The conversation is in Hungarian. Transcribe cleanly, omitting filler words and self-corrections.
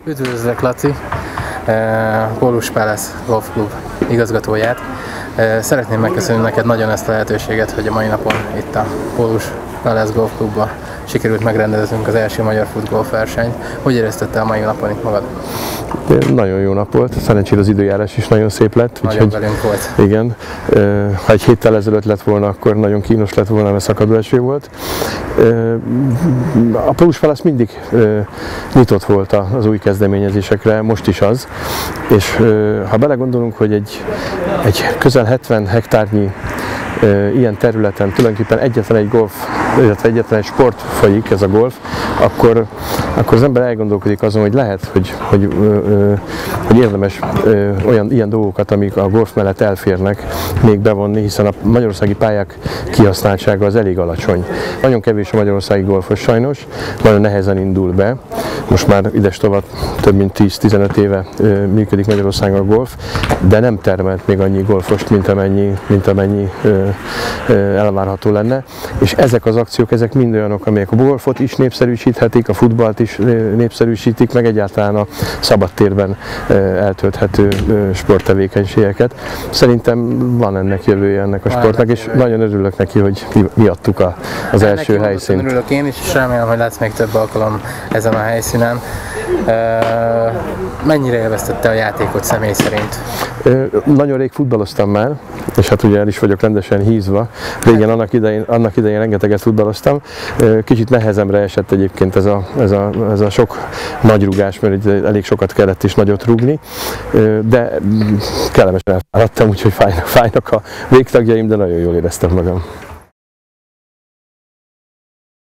Üdvözlök, Laci! Paulus Palace Golf Club igazgatóját. Szeretném megköszönni neked nagyon ezt a lehetőséget, hogy a mai napon itt a Paulus Palace Golf Clubban sikerült megrendeznünk az első magyar futgolf versenyt. Hogy érezted a mai napon itt magad? Nagyon jó nap volt, szerencsére az időjárás is nagyon szép lett. Nagyon velünk volt. Igen, ha egy héttel ezelőtt lett volna, akkor nagyon kínos lett volna, mert szakadó eső volt. A Paulus Palace mindig nyitott volt az új kezdeményezésekre, most is az. És ha belegondolunk, hogy egy közel 70 hektárnyi ilyen területen tulajdonképpen egyetlen egy golf, illetve egyetlen egy sport folyik, ez a golf, akkor az ember elgondolkodik azon, hogy lehet, hogy érdemes ilyen dolgokat, amik a golf mellett elférnek, még bevonni, hiszen a magyarországi pályák kihasználtsága az elég alacsony. Nagyon kevés a magyarországi golfos sajnos, nagyon nehezen indul be. Most már idestova több mint 10-15 éve működik Magyarországon a golf, de nem termelt még annyi golfost, mint amennyi elvárható lenne. És ezek az akciók, ezek mind olyanok, amelyek a golfot is népszerűsíthetik, a futballt is népszerűsítik, meg egyáltalán a szabadtérben eltölthető sporttevékenységeket. Szerintem van ennek jövője ennek a sportnak, és nagyon örülök neki, hogy mi adtuk az első helyszínt. Örülök én is, és remélem, hogy lesz még több alkalom ezen a helyszínen. Mennyire élveztette a játékot személy szerint? Nagyon rég futballoztam már, és hát ugye el is vagyok rendesen hízva. Régen annak idején rengeteget futballoztam. Kicsit nehezemre esett egyébként ez a sok nagy rugás, mert elég sokat kellett is nagyot rúgni, de kellemesen elfáradtam, úgyhogy fájnak a végtagjaim, de nagyon jól éreztem magam.